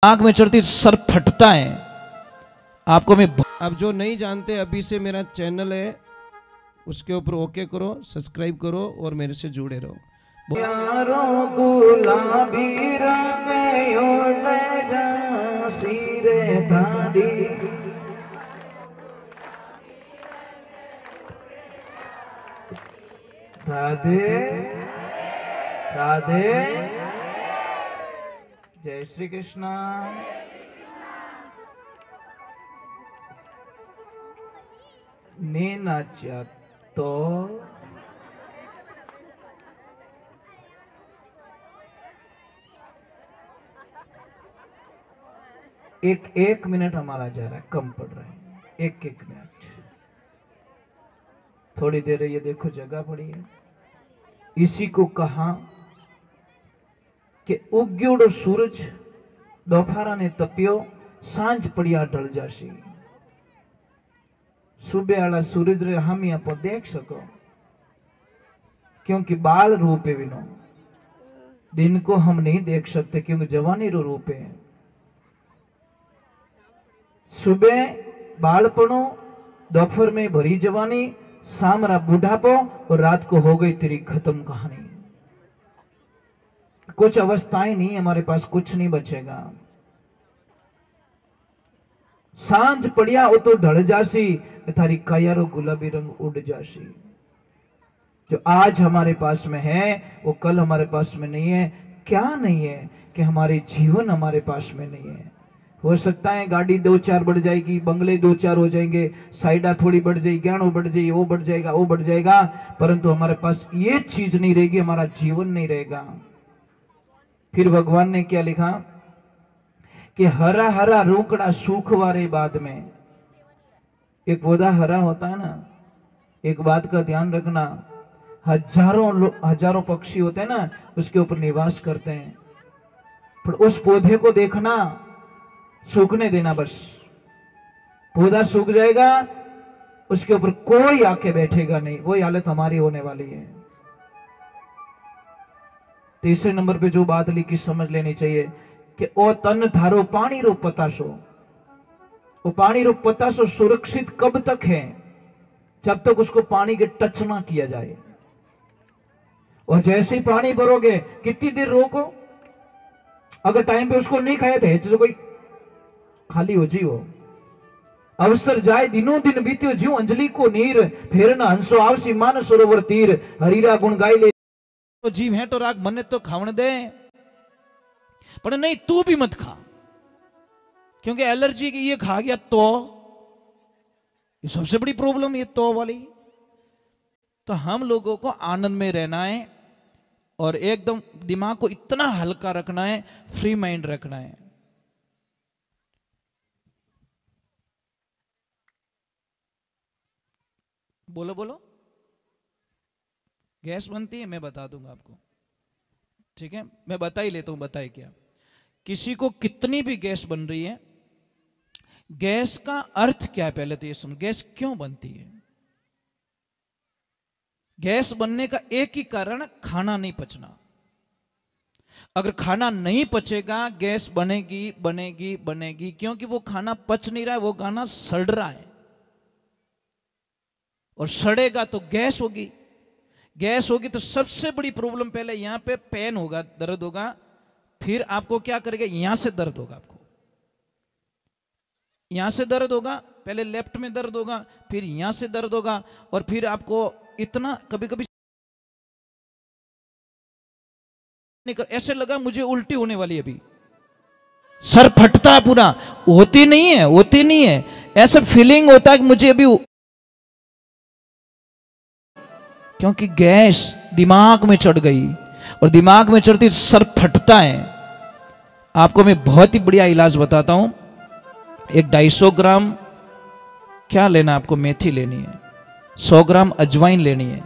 आंख में चढ़ती सर फटता है। आपको मैं अब जो नहीं जानते, अभी से मेरा चैनल है उसके ऊपर ओके करो, सब्सक्राइब करो और मेरे से जुड़े रहो। यारों गुलाबी रंग ओढ़े झांसी रे दाढ़ी, राधे राधे, जय श्री कृष्णा। ने नाचा तो एक मिनट हमारा जा रहा है, कम पड़ रहा है, एक मिनट। थोड़ी देर ये देखो जगह पड़ी है। इसी को कहा कि उग्योड़ो सूरज दोपहरा ने तपियो, सांझ पड़िया ढल जासी। सुबह वाला सूरज रे हम यहाँ पर देख सको, क्योंकि बाल रूप है विनो। दिन को हम नहीं देख सकते क्योंकि जवानी रो रूप है। सुबह बालपनो, दोपहर में भरी जवानी, शाम रा बुढ़ापो और रात को हो गई तेरी खत्म कहानी। कुछ अवस्थाएं नहीं, हमारे पास कुछ नहीं बचेगा। सांझ पड़िया वो तो ढल जासी, थारी कायारो गुलाबी रंग उड़ जासी। जो आज हमारे पास में है वो कल हमारे पास में नहीं है। क्या नहीं है कि हमारे जीवन हमारे पास में नहीं है। हो सकता है गाड़ी 2-4 बढ़ जाएगी, बंगले 2-4 हो जाएंगे, साइडा थोड़ी बढ़ जाएगी, गहनों बढ़ जाएगी, वो बढ़ जाएगा, वो बढ़ जाएगा, परंतु हमारे पास ये चीज नहीं रहेगी, हमारा जीवन नहीं रहेगा। फिर भगवान ने क्या लिखा कि हरा हरा रोकड़ा सूख वारे बाद में। एक पौधा हरा होता है ना, एक बात का ध्यान रखना, हजारों पक्षी होते हैं ना, उसके ऊपर निवास करते हैं, पर उस पौधे को देखना, सूखने देना बस। पौधा सूख जाएगा, उसके ऊपर कोई आके बैठेगा नहीं। वही हालत हमारी होने वाली है। तीसरे नंबर पे जो बात लिखी समझ लेनी चाहिए कि ओ तन थारो पानी रो पताशो। वो पानी रो पताशो सुरक्षित कब तक है? जब तक उसको पानी के टच ना किया जाए। और जैसे ही पानी भरोगे, कितनी देर रोको, अगर टाइम पे उसको नहीं खाया तो कोई खाली हो जी। वो अवसर जाए दिनों दिन बीत्यो, ज्यों अंजलि को नीर, फेर न हंसो आवसी मान सरोवर तीर, हरीरा गुण गाई ले। तो जीव है तो राग मने तो खावन दे, पर नहीं तू भी मत खा, क्योंकि एलर्जी की ये खा गया तो ये सबसे बड़ी प्रॉब्लम, ये तो वाली। तो हम लोगों को आनंद में रहना है और एकदम दिमाग को इतना हल्का रखना है, फ्री माइंड रखना है। बोलो बोलो। गैस बनती है, मैं बता दूंगा आपको, ठीक है? मैं बता ही लेता हूं। बताए क्या, किसी को कितनी भी गैस बन रही है, गैस का अर्थ क्या है पहले तो ये समझ। गैस क्यों बनती है? गैस बनने का एक ही कारण, खाना नहीं पचना। अगर खाना नहीं पचेगा, गैस बनेगी बनेगी बनेगी, क्योंकि वो खाना पच नहीं रहा है, वो खाना सड़ रहा है, और सड़ेगा तो गैस होगी। गैस होगी तो सबसे बड़ी प्रॉब्लम पहले यहां पे पेन होगा, दर्द होगा, फिर आपको क्या करेगा, यहां से दर्द होगा, आपको यहां से दर्द होगा, पहले लेफ्ट में दर्द होगा, फिर यहां से दर्द होगा, और फिर आपको इतना कभी कभी ऐसे लगा मुझे उल्टी होने वाली, अभी सर फटता है पूरा। होती नहीं है, होती नहीं है, ऐसा फीलिंग होता है कि मुझे अभी, क्योंकि गैस दिमाग में चढ़ गई, और दिमाग में चढ़ती सर फटता है। आपको मैं बहुत ही बढ़िया इलाज बताता हूं। एक 250 ग्राम क्या लेना, आपको मेथी लेनी है, 100 ग्राम अजवाइन लेनी है,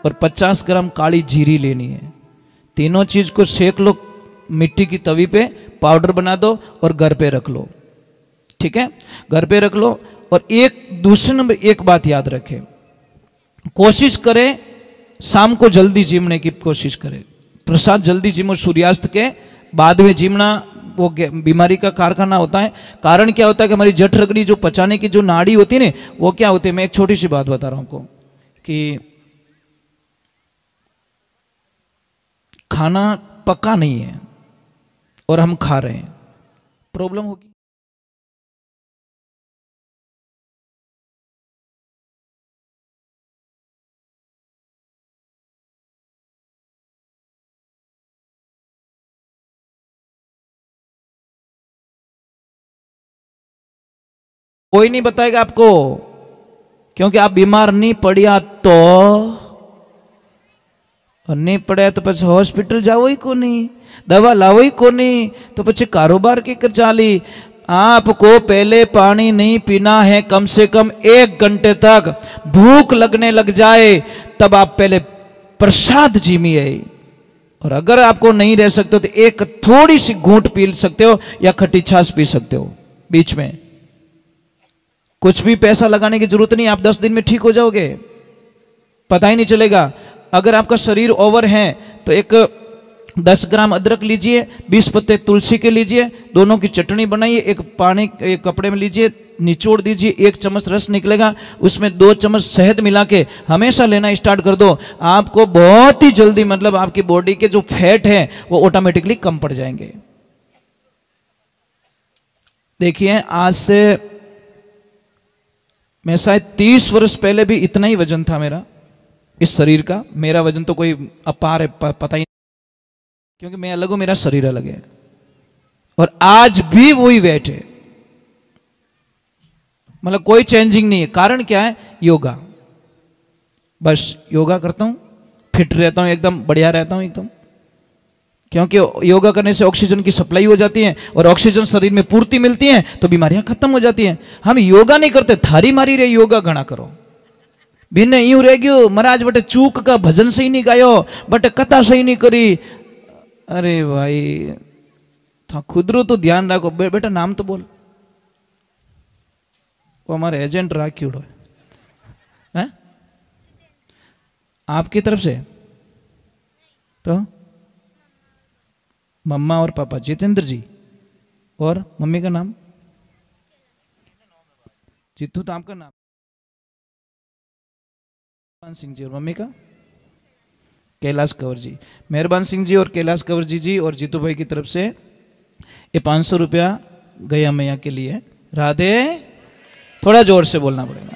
और 50 ग्राम काली जीरी लेनी है। तीनों चीज को सेक लो मिट्टी की तवी पे, पाउडर बना दो और घर पे रख लो, ठीक है? घर पे रख लो। और एक दूसरे नंबर एक बात याद रखें, कोशिश करें शाम को जल्दी जिमने की कोशिश करें। प्रसाद जल्दी जिमो, सूर्यास्त के बाद में जिमना वो बीमारी का कारखाना होता है। कारण क्या होता है कि हमारी जठरगड़ी जो पचाने की जो नाड़ी होती है ना, वो क्या होती है, मैं एक छोटी सी बात बता रहा हूं आपको कि खाना पका नहीं है और हम खा रहे हैं, प्रॉब्लम होगी। कोई नहीं बताएगा आपको, क्योंकि आप बीमार नहीं पड़िया तो, और नहीं पड़े तो પછી હોસ્પિટલ જાવો ही को नहीं, दवा लाओ ही को नहीं, तो પછી कारोबार की कर चाली। आपको पहले पानी नहीं पीना है, कम से कम 1 घंटे तक भूख लगने लग जाए तब आप पहले प्रसाद जीमिए। और अगर आपको नहीं रह सकते तो एक थोड़ी सी घूंट पी सकते हो या खट्टी छाछ पी सकते हो बीच में। कुछ भी पैसा लगाने की जरूरत नहीं, आप 10 दिन में ठीक हो जाओगे, पता ही नहीं चलेगा। अगर आपका शरीर ओवर है तो एक 10 ग्राम अदरक लीजिए, 20 पत्ते तुलसी के लीजिए, दोनों की चटनी बनाइए, एक पानी एक कपड़े में लीजिए, निचोड़ दीजिए, 1 चम्मच रस निकलेगा, उसमें 2 चम्मच शहद मिला के हमेशा लेना स्टार्ट कर दो। आपको बहुत ही जल्दी, मतलब आपकी बॉडी के जो फैट है वो ऑटोमेटिकली कम पड़ जाएंगे। देखिए, आज से मैं शायद 30 वर्ष पहले भी इतना ही वजन था मेरा, इस शरीर का। मेरा वजन तो कोई अपार है, पता ही नहीं, क्योंकि मैं अलग हूं, मेरा शरीर अलग है। और आज भी वही वेट है, मतलब कोई चेंजिंग नहीं है। कारण क्या है? योगा। बस योगा करता हूं, फिट रहता हूं, एकदम बढ़िया रहता हूं एकदम, क्योंकि योगा करने से ऑक्सीजन की सप्लाई हो जाती है, और ऑक्सीजन शरीर में पूर्ति मिलती है तो बीमारियां खत्म हो जाती हैं। हम योगा नहीं करते, थारी मारी रे योगा घना करो। बिने यूं रह गयो महाराज, बटे चूक का भजन सही नहीं गायो, बटे कथा सही नहीं करी। अरे भाई, था खुदरो तो ध्यान रखो। बेटा नाम तो बोल, वो हमारे एजेंट राख्यूड़ो है आपकी तरफ से। तो मम्मा और पापा जितेंद्र जी, और मम्मी का नाम जीतू, तो आपका नाम मेहरबान सिंह जी, और मम्मी का कैलाश कंवर जी। मेहरबान सिंह जी और कैलाश कंवर जी और जीतू भाई की तरफ से ये 500 रुपया गया मैया के लिए। राधे, थोड़ा जोर से बोलना पड़ेगा।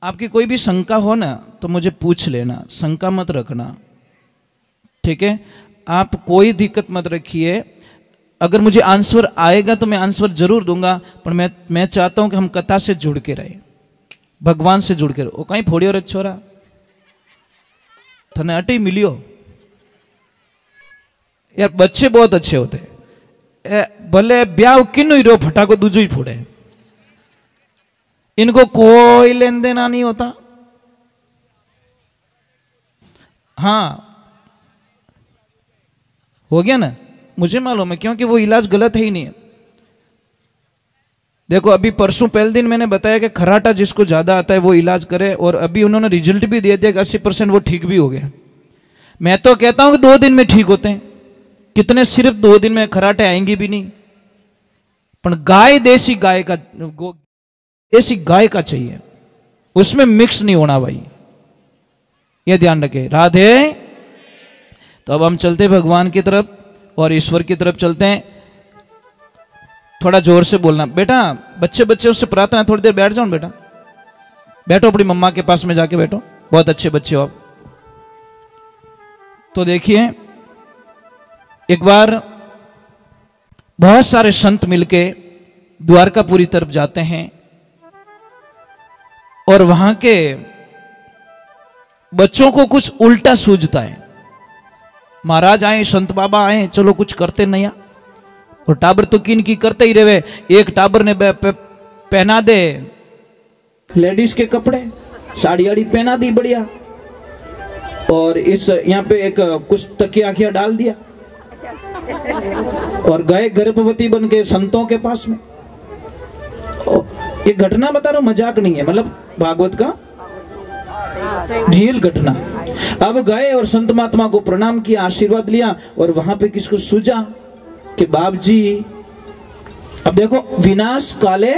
आपकी कोई भी शंका हो ना तो मुझे पूछ लेना, शंका मत रखना, ठीक है? आप कोई दिक्कत मत रखिए। अगर मुझे आंसर आएगा तो मैं आंसर जरूर दूंगा, पर मैं चाहता हूं कि हम कथा से जुड़ के रहे, भगवान से जुड़ के रहे। वो कहीं फोड़ियो रे छोरा, थने अटी मिलियो यार। बच्चे बहुत अच्छे होते, भले ब्याह किन्नु ही रो फटाको दूजो ही फोड़े, इनको कोई लेन देना नहीं होता। हाँ, हो गया ना, मुझे मालूम है, क्योंकि वो इलाज गलत है ही नहीं है। देखो, अभी परसों पहले दिन मैंने बताया कि खराटा जिसको ज्यादा आता है वो इलाज करे, और अभी उन्होंने रिजल्ट भी दे दिया कि 80% वो ठीक भी हो गए। मैं तो कहता हूं कि 2 दिन में ठीक होते हैं। कितने सिर्फ 2 दिन में खराटे आएंगी भी नहीं। पर गाय देसी गाय का, देसी गाय का चाहिए, उसमें मिक्स नहीं होना भाई, ये ध्यान रखे। राधे। तो अब हम चलते भगवान की तरफ और ईश्वर की तरफ चलते हैं। थोड़ा जोर से बोलना बेटा। बच्चे उससे प्रार्थना, थोड़ी देर बैठ जाओ बेटा, बैठो अपनी मम्मा के पास में जाके बैठो, बहुत अच्छे बच्चे हो आप। तो देखिए, एक बार बहुत सारे संत मिलके द्वारकापुरी तरफ जाते हैं, और वहां के बच्चों को कुछ उल्टा सूझता है। महाराज आए, संत बाबा आए, चलो कुछ करते नहीं। और टाबर तो किन की करते ही रहे। एक टाबर ने पहना दे लेडीज के कपड़े, साड़ी आड़ी पहना दी बढ़िया, और इस यहाँ पे एक कुछ तकिया आखिया डाल दिया, और गए गर्भवती बन के संतों के पास में। ये घटना बता रहा हूं, मजाक नहीं है, मतलब भागवत का रियल घटना। अब गए और संत महात्मा को प्रणाम किया, आशीर्वाद लिया, और वहां पे किसको सूझा कि बाप जी, अब देखो, विनाश काले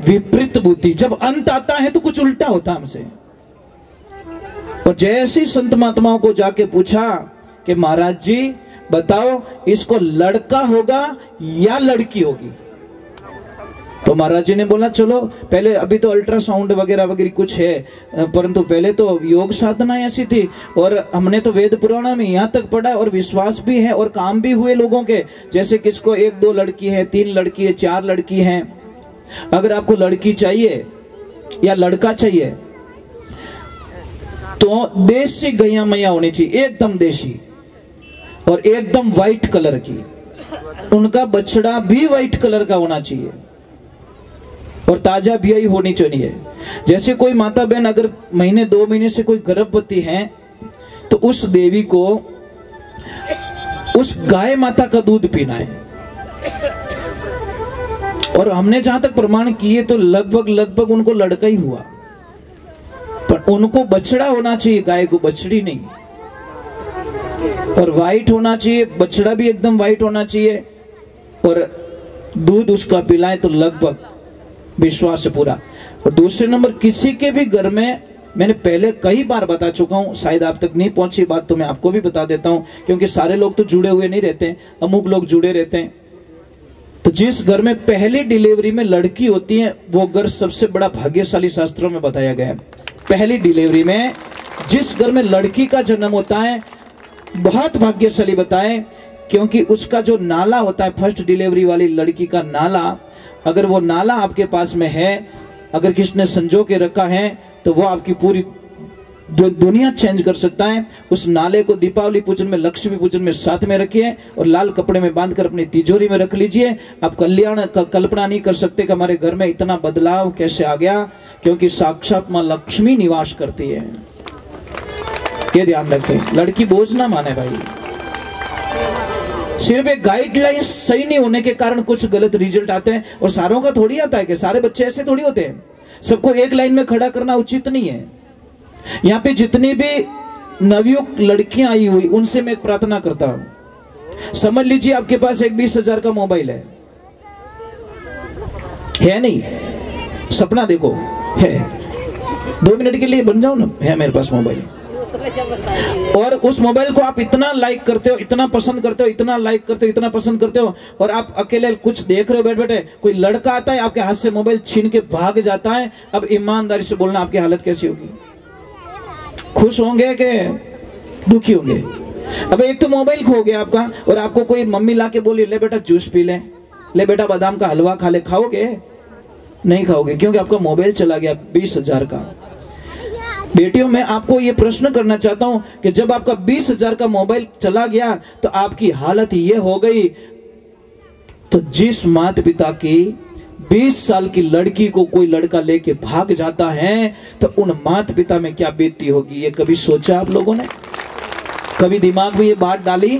विपरीत बुद्धि, जब अंत आता है तो कुछ उल्टा होता हमसे। और जैसे संत महात्माओं को जाके पूछा कि महाराज जी बताओ, इसको लड़का होगा या लड़की होगी? तो महाराज जी ने बोला चलो पहले, अभी तो अल्ट्रासाउंड वगैरह वगैरह कुछ है, परंतु पहले तो योग साधना ऐसी थी, और हमने तो वेद पुराण में यहाँ तक पढ़ा, और विश्वास भी है और काम भी हुए लोगों के, जैसे किसको 1-2 लड़की है, 3 लड़की है, 4 लड़की हैं। अगर आपको लड़की चाहिए या लड़का चाहिए तो देसी गैया मैया होनी चाहिए, एकदम देसी और एकदम व्हाइट कलर की। उनका बछड़ा भी व्हाइट कलर का होना चाहिए और ताजा ब्याई होनी चाहिए। जैसे कोई माता बहन अगर महीने 2 महीने से कोई गर्भवती है तो उस देवी को उस गाय माता का दूध पीना है। और हमने जहां तक प्रमाण किए तो लगभग उनको लड़का ही हुआ, पर उनको बछड़ा होना चाहिए, गाय को बछड़ी नहीं। और व्हाइट होना चाहिए, बछड़ा भी एकदम व्हाइट होना चाहिए, और दूध उसका पिलाए तो लगभग विश्वास से पूरा। और दूसरे नंबर, किसी के भी घर में, मैंने पहले कई बार बता चुका हूं, शायद आप तक नहीं पहुंची बात, तो मैं आपको भी बता देता हूं, क्योंकि सारे लोग तो जुड़े हुए नहीं रहते, अमुक लोग जुड़े रहते हैं। तो जिस घर में पहली डिलीवरी में लड़की होती है वो घर सबसे बड़ा भाग्यशाली, शास्त्रों में बताया गया है। पहली डिलीवरी में जिस घर में लड़की का जन्म होता है बहुत भाग्यशाली बताए, क्योंकि उसका जो नाला होता है, फर्स्ट डिलीवरी वाली लड़की का नाला, अगर वो नाला आपके पास में है, अगर किसी ने संजो के रखा है, तो वो आपकी पूरी दुनिया चेंज कर सकता है। उस नाले को दीपावली पूजन में, लक्ष्मी पूजन में साथ में रखिए और लाल कपड़े में बांधकर अपनी तिजोरी में रख लीजिए। आप कल्याण का कल्पना नहीं कर सकते कि हमारे घर में इतना बदलाव कैसे आ गया, क्योंकि साक्षात मां लक्ष्मी निवास करती है। ये ध्यान रखें, लड़की बोझ ना माने भाई। सिर्फ एक गाइडलाइन सही नहीं होने के कारण कुछ गलत रिजल्ट आते हैं, और सारों का थोड़ी आता है कि सारे बच्चे ऐसे थोड़ी होते हैं। सबको एक लाइन में खड़ा करना उचित नहीं है। यहाँ पे जितनी भी नवयुक्त लड़कियां आई हुई, उनसे मैं एक प्रार्थना करता हूं, समझ लीजिए आपके पास एक 20,000 का मोबाइल है नहीं? सपना देखो है, 2 मिनट के लिए बन जाओ ना, है मेरे पास मोबाइल, और उस मोबाइल को आप इतना लाइक करते हो, इतना पसंद करते हो, इतना लाइक करते हो, इतना पसंद करते हो, और आप अकेले कुछ देख रहे हो बैठ बैठे, कोई लड़का आता है आपके हाथ से मोबाइल छीन के भाग जाता है। अब ईमानदारी से बोलना, आपकी हालत कैसी होगी? खुश होंगे कि दुखी होंगे? अब एक तो मोबाइल खो गया आपका, और आपको कोई मम्मी लाके बोली ले बेटा जूस पी ले बेटा बादाम का हलवा खा ले, खाओगे? नहीं खाओगे, क्योंकि आपका मोबाइल चला गया 20,000 का। बेटियों, मैं आपको ये प्रश्न करना चाहता हूं कि जब आपका 20,000 का मोबाइल चला गया तो आपकी हालत ये हो गई, तो जिस माता पिता की 20 साल की लड़की को कोई लड़का लेके भाग जाता है तो उन माता पिता में क्या बीतती होगी, ये कभी सोचा आप लोगों ने? कभी दिमाग में ये बात डाली?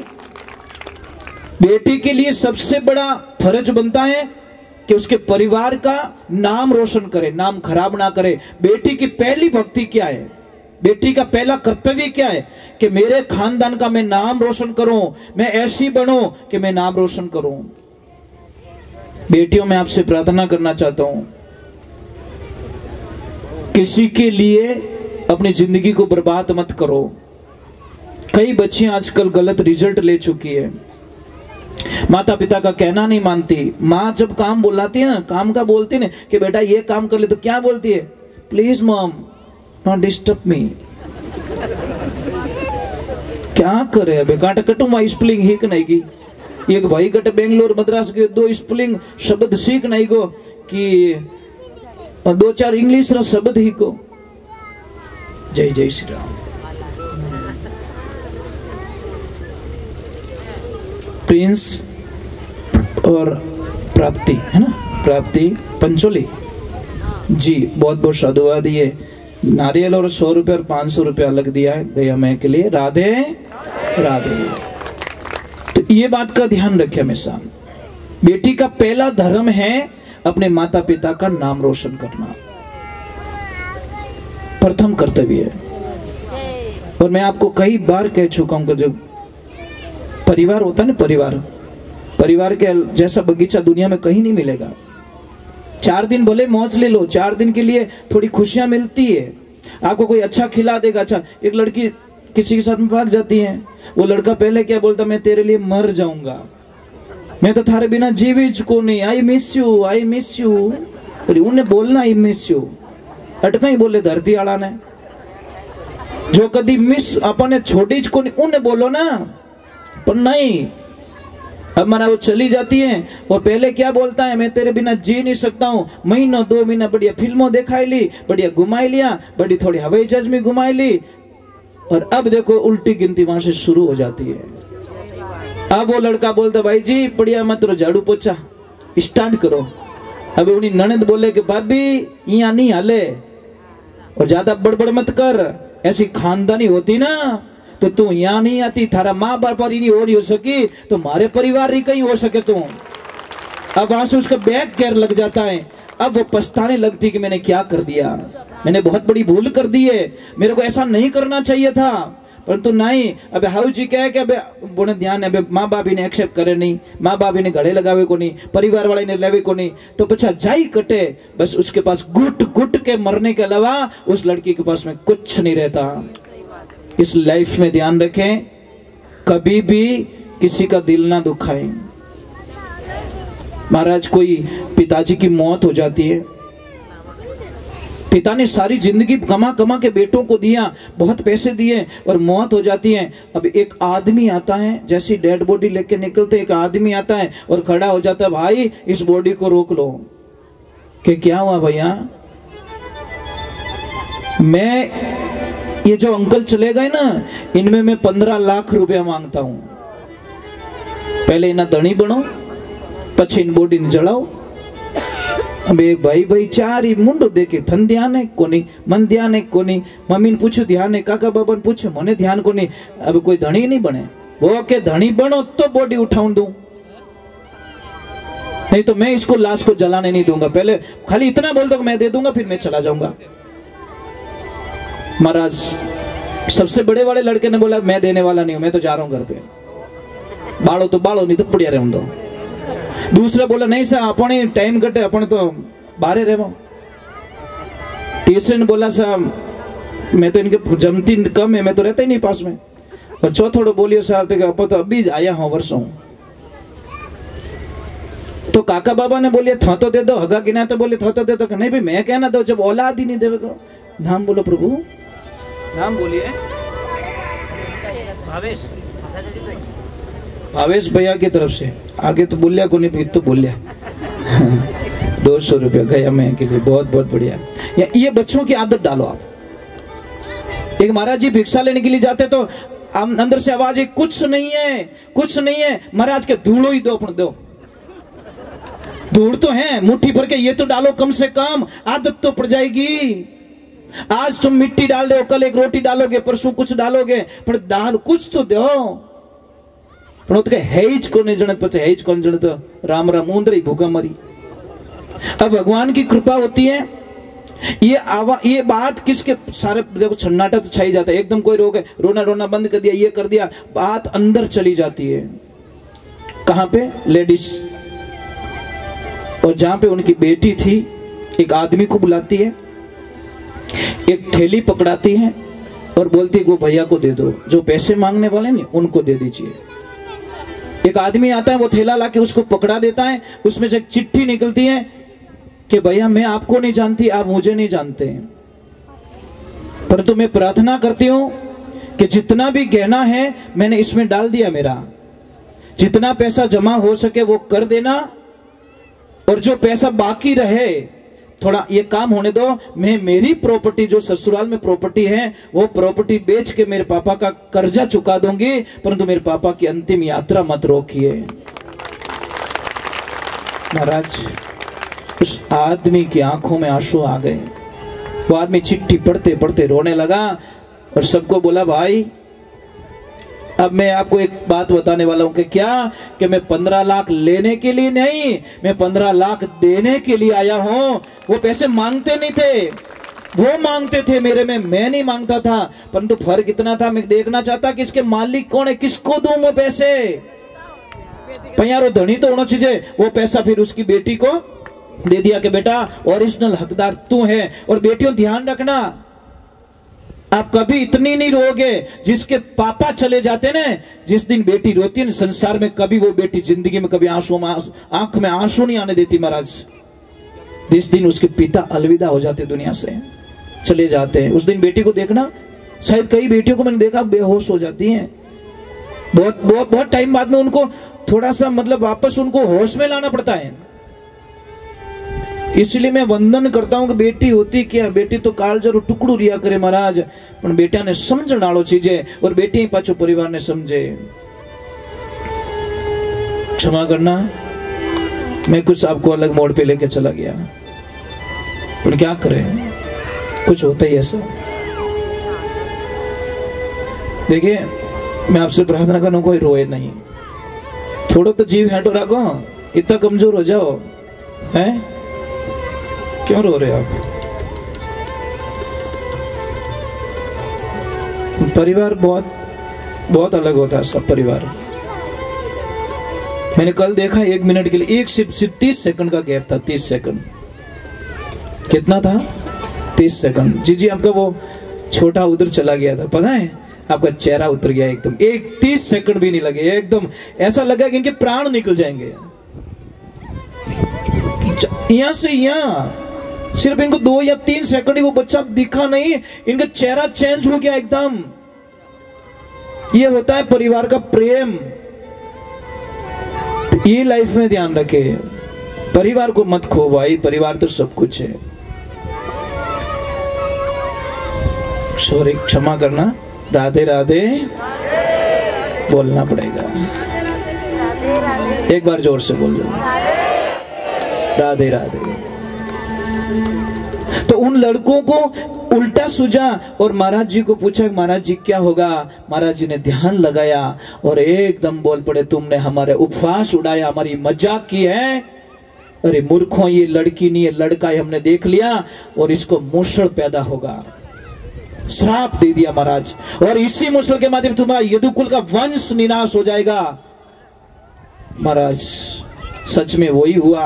बेटी के लिए सबसे बड़ा फर्ज बनता है कि उसके परिवार का नाम रोशन करे, नाम खराब ना करे। बेटी की पहली भक्ति क्या है? बेटी का पहला कर्तव्य क्या है? कि मेरे खानदान का मैं नाम रोशन करूं, मैं ऐसी बनूं कि मैं नाम रोशन करूं। बेटियों, मैं आपसे प्रार्थना करना चाहता हूं, किसी के लिए अपनी जिंदगी को बर्बाद मत करो। कई बच्चियां आजकल गलत रिजल्ट ले चुकी है, माता पिता का कहना नहीं मानती। माँ जब काम बुलाती है ना, काम का बोलती है ना कि बेटा ये काम कर ले, तो क्या बोलती है? Please mom not disturb me. क्या करे बेकाट कटू स्पेलिंग ही नहीं की, एक भाई कट बेंगलोर मद्रास के 2 स्पेलिंग शब्द सीख नहीं गो कि 2-4 इंग्लिश रा शब्द ही को। जय जय श्री राम। प्रिंस और प्राप्ति है ना, प्राप्ति पंचोली जी, बहुत बहुत साधुवाद। ये नारियल और 100 रुपए और 500 रुपए अलग दिया है गया मैं के लिए। राधे राधे। तो ये बात का ध्यान रखे हमेशा। बेटी का पहला धर्म है अपने माता पिता का नाम रोशन करना, प्रथम कर्तव्य है। और मैं आपको कई बार कह चुका हूं कि जो परिवार होता है ना, परिवार के जैसा बगीचा दुनिया में कहीं नहीं मिलेगा। 4 दिन भले मौज ले लो, 4 दिन के लिए थोड़ी खुशियां मिलती है, आपको कोई अच्छा खिला देगा। अच्छा, एक लड़की किसी के साथ में भाग जाती है, वो लड़का पहले क्या बोलता, मैं तेरे लिए मर जाऊंगा, मैं तो थारे बिना जीवित को नहीं, I miss you, I miss you. उन्हें बोलना आई मिस यू, अटका ही बोले धरती आला ने, जो कदी मिस अपने छोड़ी को नहीं, उन्हें बोलो ना, पर नहीं। अब माना वो चली जाती है, वो पहले क्या बोलता है, मैं तेरे बिना जी नहीं सकता हूँ, महीनों 2 महीना बढ़िया फिल्मों दिखाई ली, बढ़िया घुमाई लिया, बड़ी थोड़ी हवाई जहाज में घुमाई ली, और अब देखो उल्टी गिनती वहां से शुरू हो जाती है। अब वो लड़का बोलता, भाई जी बढ़िया मत रो, झाड़ू पोछा स्टार्ट करो। अब उन्हीं ननद बोले कि भाभी यहाँ नहीं हाले, और ज्यादा बड़बड़ मत कर, ऐसी खानदानी होती ना तो तू यहाँ नहीं आती, थारा माँ बाप और ही नहीं हो सकी तो हमारे परिवार ही कहीं हो सके तू। अब वहां से उसका बैक गेयर लग जाता है, अब वो पछताने लगती कि मैंने क्या कर दिया, मैंने बहुत बड़ी भूल कर दी है, मेरे को ऐसा नहीं करना चाहिए था, परंतु नहीं। अब हाउ जी कहे कि अब बोने ध्यान है, माँ बाप ने एक्सेप्ट करे नहीं, माँ बाप ने गले लगावे को नहीं, परिवार वाले ने लेवे को नहीं, तो पछा जाई कटे, बस उसके पास घुट घुट के मरने के अलावा उस लड़की के पास में कुछ नहीं रहता। इस लाइफ में ध्यान रखें, कभी भी किसी का दिल ना दुखाएं। महाराज, कोई पिताजी की मौत हो जाती है, पिता ने सारी जिंदगी कमा कमा के बेटों को दिया, बहुत पैसे दिए, और मौत हो जाती है। अब एक आदमी आता है, जैसी डेड बॉडी लेके निकलते एक आदमी आता है और खड़ा हो जाता है, भाई इस बॉडी को रोक लो। कि क्या हुआ भैया, मैं ये जो अंकल चले गए ना, इनमें मैं 15 लाख रुपया मांगता हूं, पहले इन्हें धनी बनो, पछी इन बॉडी ने जलाओ। अब एक भाई 4 ही मुंडो देखे, थन ध्यान है कोनी, मन ध्यान है कोनी, मम्मी ने पूछो ध्यान है, काका बाबा ने पूछो, मने ध्यान कोनी। अब कोई धनी नहीं बने, वो के धनी बनो तो बॉडी उठाऊं दूं, नहीं तो मैं इसको लाश को जलाने नहीं दूंगा। पहले खाली इतना बोल दो मैं दे दूंगा, फिर मैं चला जाऊंगा। महाराज, सबसे बड़े वाले लड़के ने बोला, मैं देने वाला नहीं हूं, मैं तो जा रहा हूं घर पे, बाड़ो तो बाड़ो, नहीं तो पड़िया रहूं दो। दूसरा बोला, नहीं सर अपने टाइम कटे, अपने तो बाहर रहो। तीसरे ने बोला, साहब मैं तो इनके जमती कम है, मैं तो रहता ही नहीं पास में। और चौथोड़ो बोलियो, साहब आप तो अभी आया हूं, वर्षों। तो काका बाबा ने बोलिए, था तो दे दो, हगा गिना तो बोले था तो दे दो, नहीं भाई मैं कहना दो, जब औलाद ही नहीं दे तो। नाम बोलो प्रभु, नाम बोलिए। भावेश भैया की तरफ से, आगे तो बोलिया को नहीं, तो बोलिया 200 रुपया गया मैं के लिए, बहुत बहुत बढ़िया। ये बच्चों की आदत डालो आप। एक महाराज जी भिक्षा लेने के लिए जाते तो अंदर से आवाज है, कुछ नहीं है, कुछ नहीं है। महाराज के धूलो ही दो, अपने दो, धूल तो है मुट्ठी भर के, ये तो डालो कम से कम, आदत तो पड़ जाएगी। आज तुम मिट्टी डाल दो, कल एक रोटी डालोगे, परसों कुछ डालोगे, पर डाल कुछ तो दो। पण तो हेज को नहीं जणत, पचे हेज कौन जणत, राम राम ऊंदरी भूखा मरी। अब भगवान की कृपा होती है, ये बात किसके सारे देखो सन्नाटा तो छाई जाता है, एकदम कोई रोक है, रोना रोना बंद कर दिया, ये कर दिया, बात अंदर चली जाती है। कहां पे? लेडीज। और जहां पे उनकी बेटी थी, एक आदमी को बुलाती है, एक थैली पकड़ाती है और बोलती है, वो भैया को दे दो, जो पैसे मांगने वाले नहीं उनको दे दीजिए। एक आदमी आता है, वो थैला लाके उसको पकड़ा देता है, उसमें से एक चिट्ठी निकलती है कि भैया मैं आपको नहीं जानती, आप मुझे नहीं जानते, परंतु मैं प्रार्थना करती हूं कि जितना भी गहना है मैंने इसमें डाल दिया, मेरा जितना पैसा जमा हो सके वो कर देना, और जो पैसा बाकी रहे थोड़ा ये काम होने दो, मैं मेरी प्रॉपर्टी जो ससुराल में प्रॉपर्टी है वो प्रॉपर्टी बेच के मेरे पापा का कर्जा चुका दूंगी, परंतु मेरे पापा की अंतिम यात्रा मत रोकिए। महाराज, उस आदमी की आंखों में आंसू आ गए। वो आदमी चिट्ठी पढ़ते पढ़ते रोने लगा और सबको बोला, भाई अब मैं आपको एक बात बताने वाला हूं कि क्या, कि मैं 15 लाख लेने के लिए नहीं, मैं 15 लाख देने के लिए आया हूं। वो पैसे मांगते नहीं थे, वो मांगते थे मेरे में, मैं नहीं मांगता था। परंतु फर्क इतना था, मैं देखना चाहता कि इसके मालिक कौन है, किसको दूं वो पैसे। पयारो धनी तो होना चाहिए। वो पैसा फिर उसकी बेटी को दे दिया कि बेटा ओरिजिनल हकदार तू है। और बेटियों ध्यान रखना, आप कभी इतनी नहीं रोगे। जिसके पापा चले जाते ना, जिस दिन बेटी रोती है ना संसार में, कभी वो बेटी जिंदगी में कभी आंख में आंसू नहीं आने देती महाराज। जिस दिन उसके पिता अलविदा हो जाते, दुनिया से चले जाते हैं, उस दिन बेटी को देखना, शायद कई बेटियों को मैंने देखा बेहोश हो जाती हैं। बहुत टाइम बाद में उनको थोड़ा सा मतलब वापस उनको होश में लाना पड़ता है। इसलिए मैं वंदन करता हूं कि बेटी होती क्या, बेटी तो कालजरो टुकड़ू रिया करे महाराज, पण बेटा ने समझण वालो चीजे, और बेटी पाछो परिवार ने समझे। क्षमा करना, मैं कुछ आपको अलग मोड़ पे लेके चला गया, पर क्या करें, कुछ होता ही ऐसा। देखिए मैं आपसे प्रार्थना करना, कोई रोए नहीं, थोड़ा तो जीव हैंटो रखो, इतना कमजोर हो जाओ हैं, क्यों रो रहे आप। परिवार बहुत अलग होता है सब परिवार। मैंने कल देखा 1 मिनट के लिए, एक सिर्फ 30 सेकंड का गैप था, 30 सेकंड। कितना था? 30 सेकंड। जी आपका वो छोटा उधर चला गया था, पता है, आपका चेहरा उतर गया एकदम। 30 सेकंड भी नहीं लगे, एकदम ऐसा लगा कि इनके प्राण निकल जाएंगे। यहां से यहां सिर्फ इनको 2 या 3 सेकंड ही वो बच्चा दिखा नहीं, इनका चेहरा चेंज हो गया एकदम। ये होता है परिवार का प्रेम। ये लाइफ में ध्यान रखे, परिवार को मत खो भाई, परिवार तो सब कुछ है। सॉरी, क्षमा करना, राधे राधे बोलना पड़ेगा। एक बार जोर से बोल दो, राधे राधे। तो उन लड़कों को उल्टा सूझा और महाराज जी को पूछा, महाराज जी क्या होगा। महाराज जी ने ध्यान लगाया और एकदम बोल पड़े, तुमने हमारे उपवास उड़ाया, हमारी मजाक की है। अरे मूर्खों, ये लड़की नहीं है, लड़का है, हमने देख लिया, और इसको मूषण पैदा होगा। श्राप दे दिया महाराज, और इसी मूषण के माध्यम तुम्हारा यदुकुल का वंश निनाश हो जाएगा। महाराज सच में वही हुआ।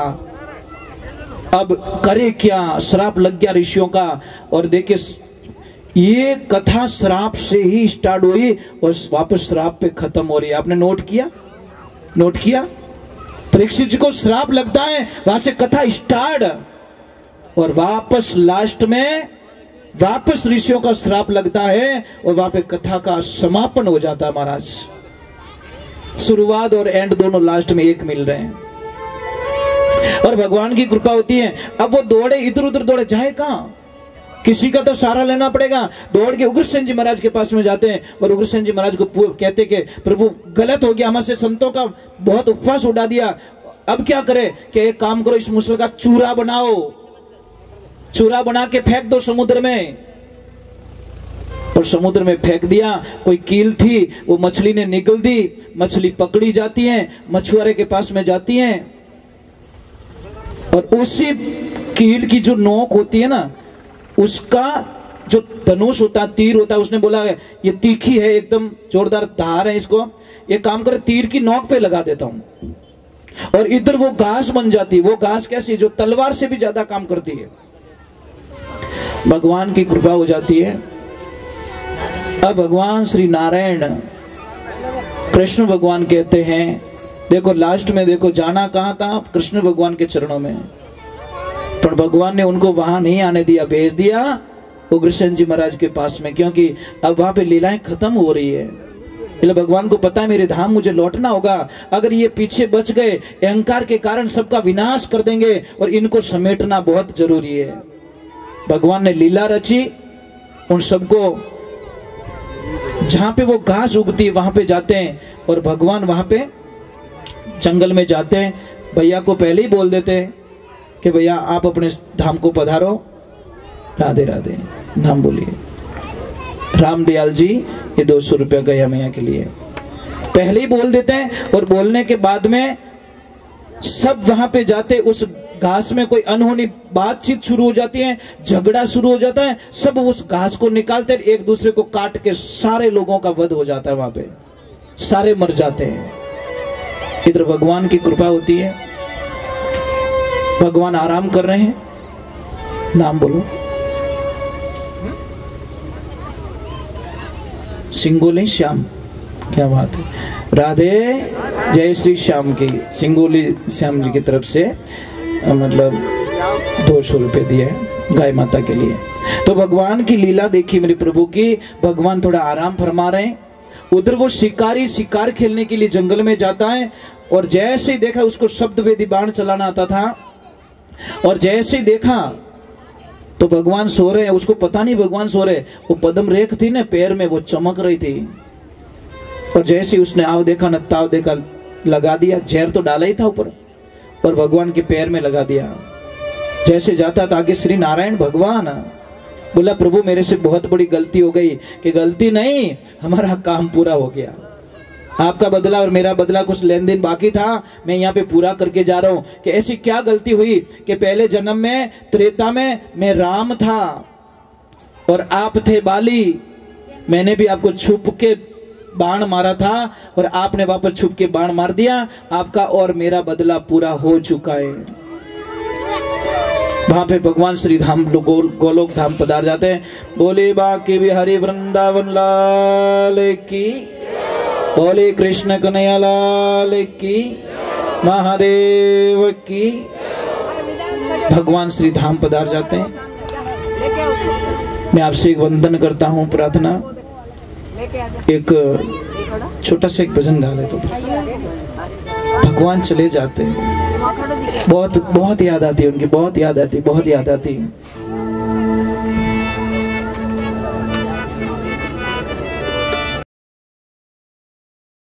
अब करे क्या, श्राप लग गया ऋषियों का। और देखिए ये कथा श्राप से ही स्टार्ट हुई और वापस श्राप पे खत्म हो रही है। आपने नोट किया परीक्षित जी को श्राप लगता है, वहां से कथा स्टार्ट, और वापस लास्ट में वापस ऋषियों का श्राप लगता है और वहां पे कथा का समापन हो जाता है महाराज। शुरुआत और एंड दोनों लास्ट में एक मिल रहे हैं, और भगवान की कृपा होती है। अब वो दौड़े, इधर उधर दौड़े, जाए कहां, किसी का तो सहारा लेना पड़ेगा। दौड़ के उग्रसेन जी महाराज के पास में जाते हैं, और उग्रसेन जी महाराज को कहते कि प्रभु गलत हो गया, हमसे संतों का बहुत उपवास उड़ा दिया, अब क्या करे। कि एक काम करो, इस मूसल का चूरा बनाओ, चूरा बना के फेंक दो समुद्र में। और समुद्र में फेंक दिया। कोई कील थी, वो मछली ने निगल दी, मछली पकड़ी जाती है, मछुआरे के पास में जाती है, और उसी कील की जो नोक होती है ना, उसका जो धनुष होता है, तीर होता है, उसने बोला ये तीखी है, एकदम जोरदार धार है, इसको ये काम करे तीर की नोक पे लगा देता हूं, और इधर वो घास बन जाती है। वो घास कैसी, जो तलवार से भी ज्यादा काम करती है। भगवान की कृपा हो जाती है। अब भगवान श्री नारायण कृष्ण भगवान कहते हैं, देखो लास्ट में देखो जाना कहां था, कृष्ण भगवान के चरणों में, पर भगवान ने उनको वहां नहीं आने दिया, भेज दिया उग्रसेन जी महाराज के पास में, क्योंकि अब वहां पे लीलाएं खत्म हो रही है। इसलिए भगवान को पता है मेरे धाम मुझे लौटना होगा। अगर ये पीछे बच गए, अहंकार के कारण सबका विनाश कर देंगे, और इनको समेटना बहुत जरूरी है। भगवान ने लीला रची, उन सबको जहां पे वो घास उगती है वहां पे जाते हैं, और भगवान वहां पे जंगल में जाते हैं। भैया को पहले ही बोल देते हैं कि भैया आप अपने धाम को पधारो, राधे राधे नाम बोलिए। रामदयाल जी ये 200 रुपया गया मैया के लिए, पहले ही बोल देते हैं। और बोलने के बाद में सब वहां पे जाते, उस घास में कोई अनहोनी बातचीत शुरू हो जाती है, झगड़ा शुरू हो जाता है, सब उस घास को निकालते हैं, एक दूसरे को काट के सारे लोगों का वध हो जाता है, वहां पे सारे मर जाते हैं। इधर भगवान की कृपा होती है, भगवान आराम कर रहे हैं, नाम बोलो, सिंगोली श्याम, क्या बात है, राधे जय श्री श्याम की, सिंगोली श्याम जी की तरफ से मतलब 200 रुपए दिए गाय माता के लिए। तो भगवान की लीला देखी मेरे प्रभु की, भगवान थोड़ा आराम फरमा रहे हैं। उधर वो शिकारी शिकार खेलने के लिए जंगल में जाता है, और जैसे ही देखा उसको शब्द वेदी बाण चलाना आता था, और जैसे ही देखा तो भगवान सो रहे हैं, उसको पता नहीं भगवान सो रहे, वो पद्म रेख थी ना पैर में, वो चमक रही थी, और जैसे उसने आव देखा न ताव देखा, लगा दिया, जहर तो डाला ही था ऊपर, और भगवान के पैर में लगा दिया। जैसे जाता था आगे श्री नारायण भगवान बोला, प्रभु मेरे से बहुत बड़ी गलती हो गई, कि गलती नहीं, हमारा काम पूरा हो गया, आपका बदला और मेरा बदला कुछ लेन देन बाकी था, मैं यहाँ पे पूरा करके जा रहा हूँ। कि ऐसी क्या गलती हुई कि पहले जन्म में त्रेता में मैं राम था और आप थे बाली, मैंने भी आपको छुप के बाण मारा था और आपने वापस छुप के बाण मार दिया, आपका और मेरा बदला पूरा हो चुका है। वहां पे भगवान श्री धाम गोलोक धाम पधार जाते हैं। बोले बांके बिहारी वृंदावन लाल की, बोले कृष्ण कन्हैया लाल की, महादेव की। भगवान श्री धाम पधार जाते हैं। मैं आपसे एक वंदन करता हूँ, प्रार्थना, एक छोटा सा एक भजन गा ले तो भगवान चले जाते हैं। बहुत बहुत याद आती है उनकी, बहुत याद आती, बहुत याद आती है।